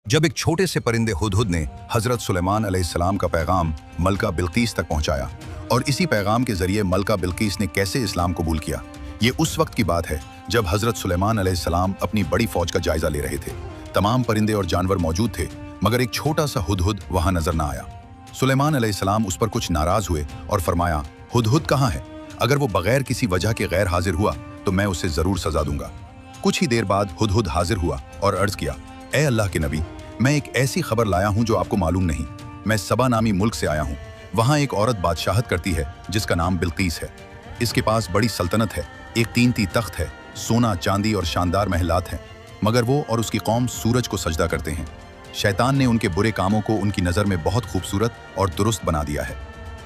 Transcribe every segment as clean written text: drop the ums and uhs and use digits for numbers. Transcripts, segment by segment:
जब एक छोटे से परिंदे हुदहुद ने हजरत सुलेमान अलैहिस्सलाम का पैगाम मलका बिल्कीस तक पहुंचाया और इसी पैगाम के जरिए मलका बिल्कीस ने कैसे इस्लाम कबूल किया, ये उस वक्त की बात है जब हजरत सुलेमान अलैहिस्सलाम अपनी बड़ी फौज का जायजा ले रहे थे। तमाम परिंदे और जानवर मौजूद थे, मगर एक छोटा सा हुदहुद वहां नजर न आया। सुलेमान अलैहिस्सलाम उस पर कुछ नाराज हुए और फरमाया, हुदहुद कहाँ है? अगर वो बगैर किसी वजह के गैर हाजिर हुआ तो मैं उसे जरूर सजा दूंगा। कुछ ही देर बाद हुदहुद हाजिर हुआ और अर्ज किया, ए अल्लाह के नबी, मैं एक ऐसी खबर लाया हूं जो आपको मालूम नहीं। मैं सबा नामी मुल्क से आया हूं। वहां एक औरत बादशाहत करती है जिसका नाम बिल्कीस है। इसके पास बड़ी सल्तनत है, एक कीमती तख्त है, सोना चांदी और शानदार महलात हैं, मगर वो और उसकी कौम सूरज को सजदा करते हैं। शैतान ने उनके बुरे कामों को उनकी नज़र में बहुत खूबसूरत और दुरुस्त बना दिया है।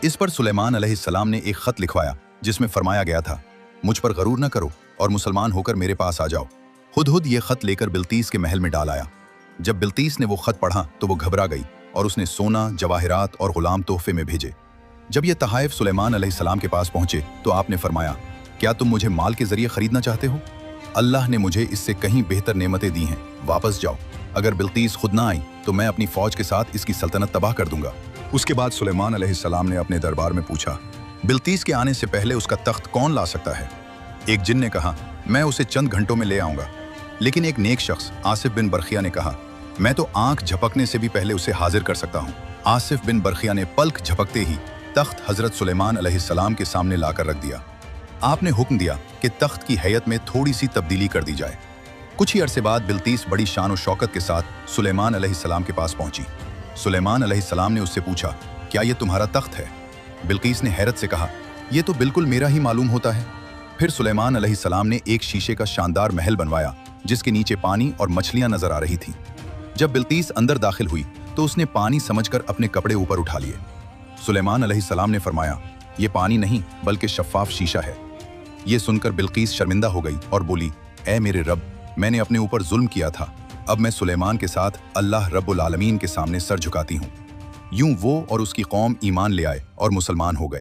इस पर सुलेमान अलैहिस्सलाम ने एक खत लिखवाया जिसमें फरमाया गया था, मुझ पर गरूर न करो और मुसलमान होकर मेरे पास आ जाओ। हुदहुद ये खत लेकर बिल्कीस के महल में डाल आया। जब बिल्कीस ने वो खत पढ़ा तो वो घबरा गई और उसने सोना, जवाहिरात और गुलाम तोहफे में भेजे। जब ये तहाइफ सुलेमान अलैहिस्सलाम के पास पहुंचे तो आपने फरमाया, क्या तुम मुझे माल के जरिए खरीदना चाहते हो? अल्लाह ने मुझे इससे कहीं बेहतर नेमतें दी हैं, वापस जाओ। अगर बिल्कीस खुद ना आई तो मैं अपनी फौज के साथ इसकी सल्तनत तबाह कर दूंगा। उसके बाद सुलेमान अलैहिस्सलाम ने अपने दरबार में पूछा, बिल्कीस के आने से पहले उसका तख्त कौन ला सकता है? एक जिन ने कहा, मैं उसे चंद घंटों में ले आऊंगा। लेकिन एक नेक शख्स आसिफ बिन बरखिया ने कहा, मैं तो आंख झपकने से भी पहले उसे हाजिर कर सकता हूँ। आसिफ बिन बरखिया ने पलक झपकते ही तख्त हजरत सुलेमान अलैहिस्सलाम के सामने लाकर रख दिया। आपने हुक्म दिया कि तख्त की हैयत में थोड़ी सी तब्दीली कर दी जाए। कुछ ही अरसे बाद बिल्कीस बड़ी शान और शौकत के साथ सुलेमान अलैहिस्सलाम के पास पहुंची। सुलेमान अलैहिस्सलाम ने उससे पूछा, क्या ये तुम्हारा तख्त है? बिल्कीस ने हैरत से कहा, यह तो बिल्कुल मेरा ही मालूम होता है। फिर सुलेमान अलैहिस्सलाम ने एक शीशे का शानदार महल बनवाया जिसके नीचे पानी और मछलियां नजर आ रही थीं। जब बिल्कीस अंदर दाखिल हुई तो उसने पानी समझकर अपने कपड़े ऊपर उठा लिए। सुलेमान अलैहिस्सलाम ने फरमाया, ये पानी नहीं बल्कि शफ़ाफ शीशा है। ये सुनकर बिल्कीस शर्मिंदा हो गई और बोली, ऐ मेरे रब, मैंने अपने ऊपर जुल्म किया था। अब मैं सुलेमान के साथ अल्लाह रब्बुल आलमीन के सामने सर झुकाती हूँ। यूं वो और उसकी कौम ईमान ले आए और मुसलमान हो गए।